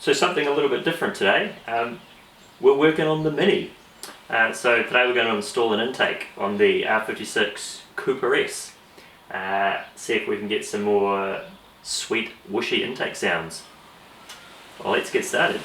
So something a little bit different today. We're working on the Mini. So today we're going to install an intake on the R56 Cooper S. See if we can get some more sweet whooshy intake sounds. Well, let's get started.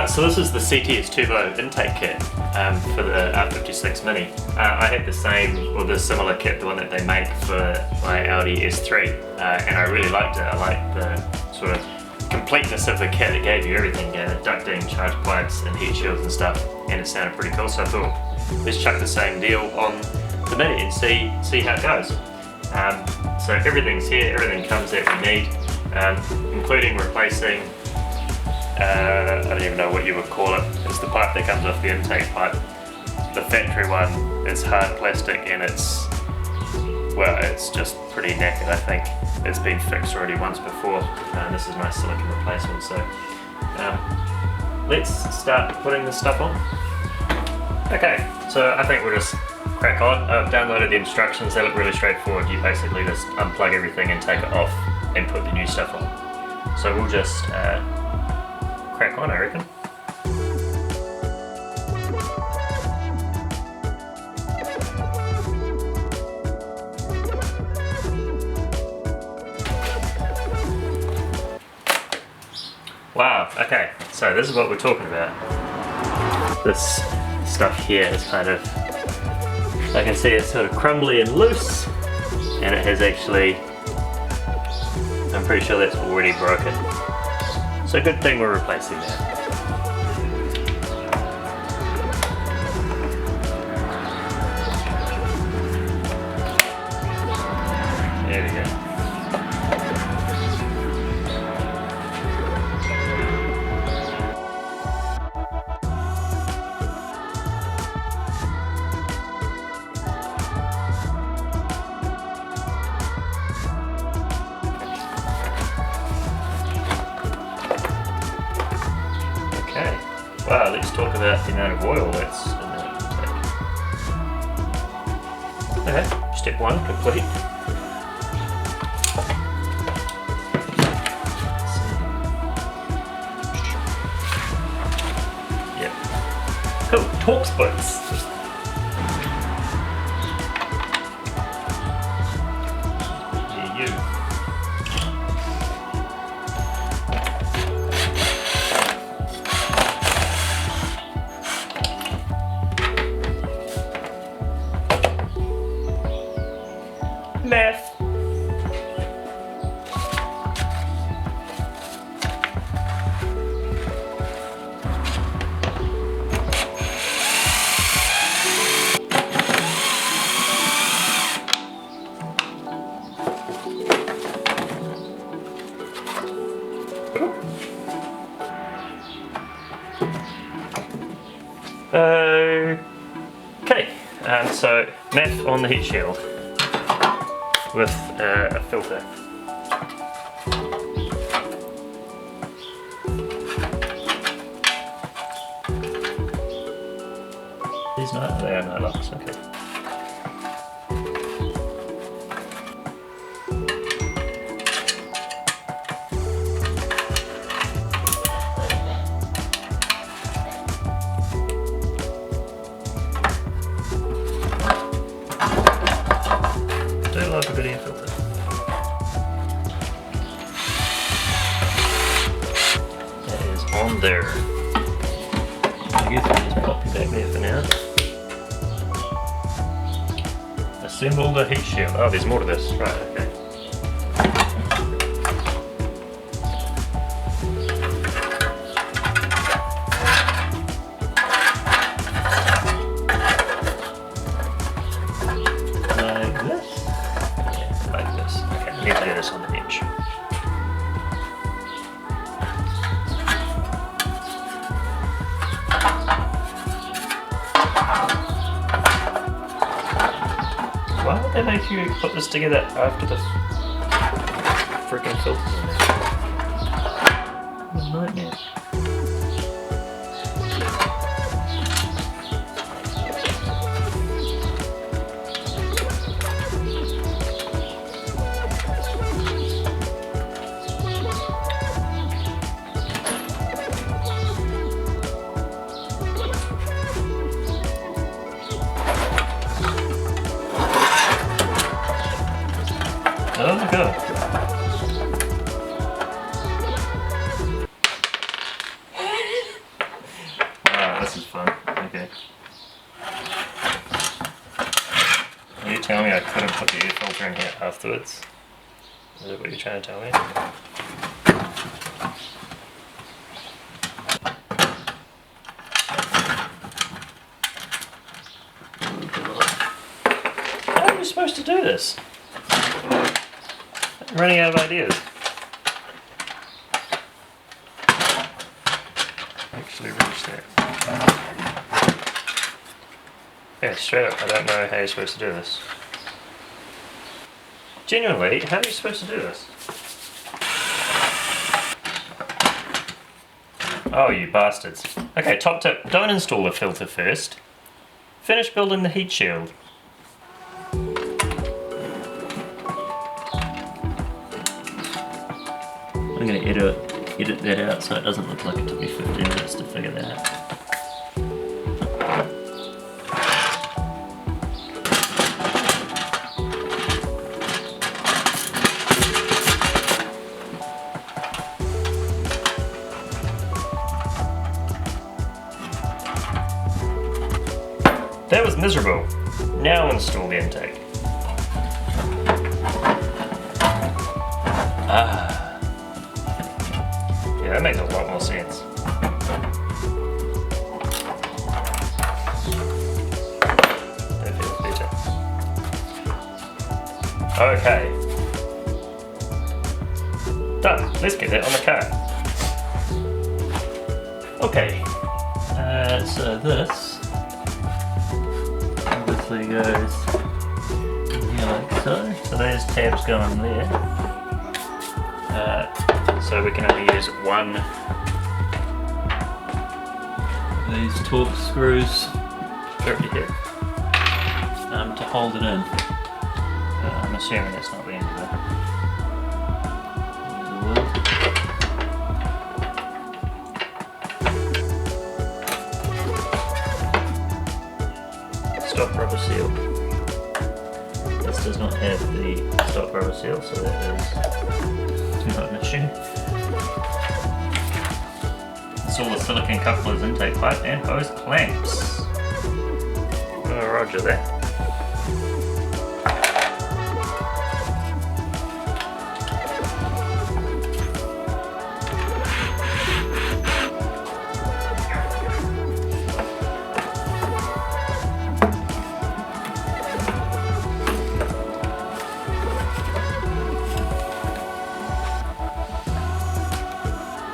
So this is the CTS Turbo intake kit for the R56 Mini. I had the same or the similar kit, the one that they make for my Audi S3, and I really liked it. I liked the sort of completeness of the kit. It gave you everything, ducting, charge pipes and heat shields and stuff, and it sounded pretty cool, so I thought let's chuck the same deal on the Mini and see how it goes. So everything's here, everything comes that we need, including replacing I don't even know what you would call it. It's the pipe that comes off the intake pipe. The factory one is hard plastic and it's just pretty knackered, I think. It's been fixed already once before, and this is my silicone replacement. So let's start putting this stuff on. Okay, so I think we'll just crack on. I've downloaded the instructions. They look really straightforward. You basically just unplug everything and take it off and put the new stuff on. So we'll just crack on, I reckon. Wow, okay, so this is what we're talking about. This stuff here is kind of, I can see it's sort of crumbly and loose, and it has actually, I'm pretty sure that's already broken. So good thing we're replacing that. There we go. Okay, wow, let's talk about the amount of oil that's in that intake. Okay, step one complete. Yep. Cool, torque splits. Math. Okay, so math on the heat shield with a filter. These not, they are no locks, okay. A good air filter. That is on there. I guess I'll just pop you back there for now. Assemble the heat shield. Oh, there's more to this. Right, okay. Like this. Like this. Okay, I need to do this on the edge. they make you put this together after the freaking filters in there? What a nightmare. Oh my god. Wow, this is fun. Okay. Are you telling me I couldn't put the air filter in here afterwards? Is that what you're trying to tell me? How are you supposed to do this? I'm running out of ideas. Actually reach that. Yeah, straight up, I don't know how you're supposed to do this. Genuinely, how are you supposed to do this? Oh, you bastards. Okay, top tip, don't install the filter first. Finish building the heat shield. I'm going to edit that out so it doesn't look like it took me 15 minutes to figure that out. That was miserable. Now install the intake. Yeah, that makes a lot more sense. That feels better. Okay. Done. Let's get that on the car. Okay. So this obviously goes in here like so. So those tabs go in there. So we can only use one of these torque screws over here to hold it in. I'm assuming that's not the end of it. Stock rubber seal. This does not have the stock rubber seal, so that is not an issue. Install the silicone couplers, intake pipe and hose clamps. Oh, roger that.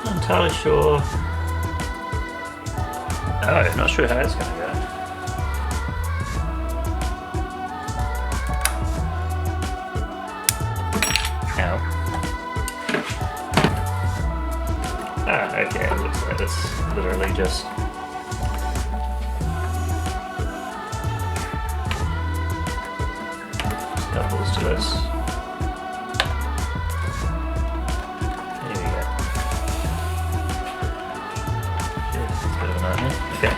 Not entirely sure. Oh, I'm not sure how it's going to go. Ow. Ah, okay, it looks like it's literally just couples to this. There we go. Yeah, it's a bit of a nightmare. Okay.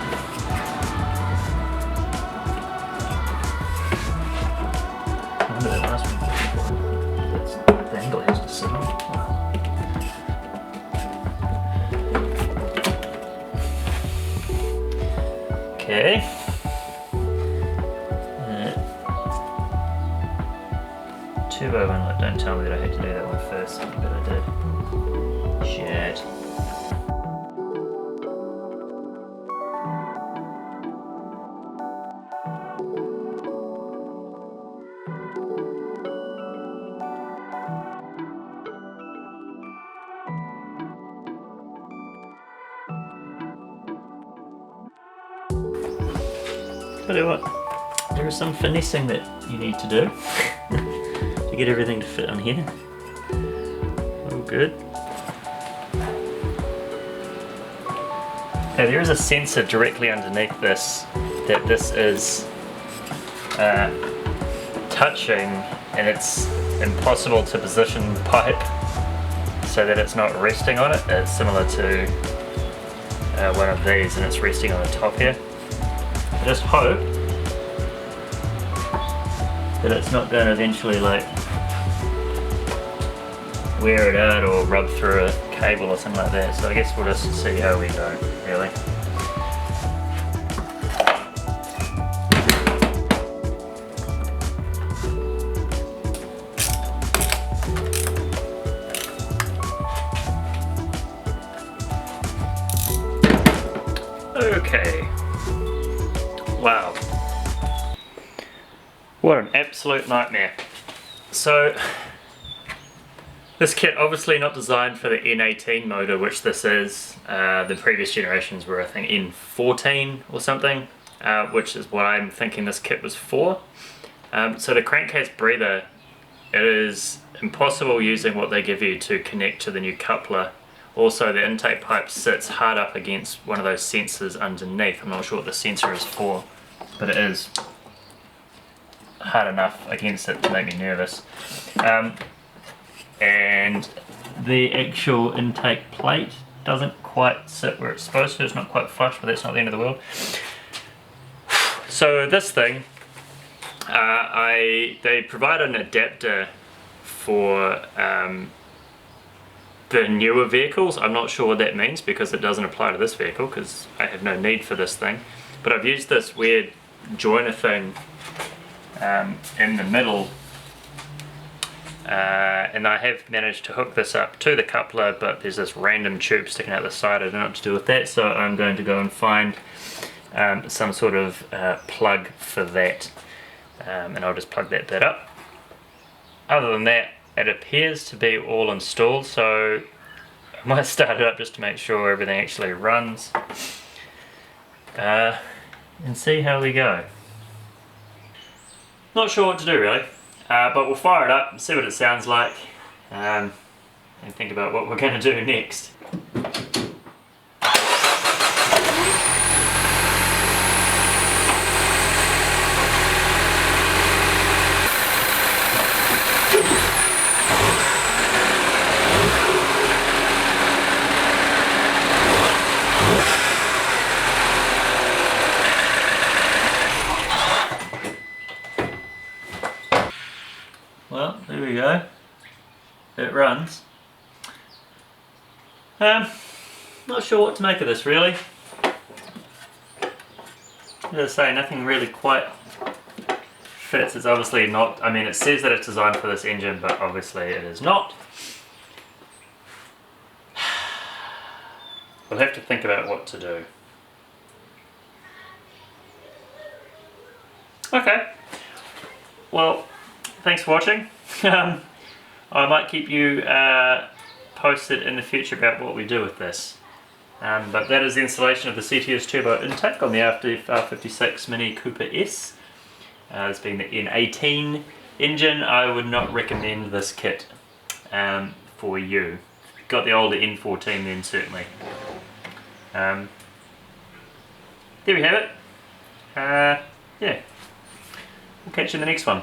I wonder that last one. That's the angle it has to sit on. Okay. Turbo one, like, don't tell me that I had to do that one first, but I did. Shit. Tell you what, there is some finessing that you need to do to get everything to fit on here. All good. Now there is a sensor directly underneath this that this is touching, and it's impossible to position the pipe so that it's not resting on it. It's similar to one of these, and it's resting on the top here. I just hope that it's not going to eventually like wear it out or rub through a cable or something like that. So I guess we'll just see how we go, really. Okay. Wow. What an absolute nightmare. So, this kit obviously not designed for the N18 motor, which this is. The previous generations were, I think, N14 or something, which is what I'm thinking this kit was for. So the crankcase breather, it is impossible using what they give you to connect to the new coupler. Also, the intake pipe sits hard up against one of those sensors underneath. I'm not sure what the sensor is for, but it is hard enough against it to make me nervous. And the actual intake plate doesn't quite sit where it's supposed to. It's not quite flush, but that's not the end of the world. So this thing, they provide an adapter for the newer vehicles. I'm not sure what that means because it doesn't apply to this vehicle because I have no need for this thing. But I've used this weird joiner thing in the middle, and I have managed to hook this up to the coupler, but there's this random tube sticking out the side. I don't know what to do with that, so I'm going to go and find some sort of plug for that, and I'll just plug that bit up. Other than that, it appears to be all installed, so I might start it up just to make sure everything actually runs, and see how we go. Not sure what to do really, but we'll fire it up and see what it sounds like, and think about what we're going to do next. Well, there we go. It runs. Not sure what to make of this really. As I say, nothing really quite fits. It's obviously not, I mean, it says that it's designed for this engine, but obviously it is not. We'll have to think about what to do. Okay. Well, thanks for watching. I might keep you posted in the future about what we do with this. But that is the installation of the CTS Turbo intake on the R56 Mini Cooper S. This being the N18 engine, I would not recommend this kit for you. Got the older N14 then certainly. There we have it. Yeah. We'll catch you in the next one.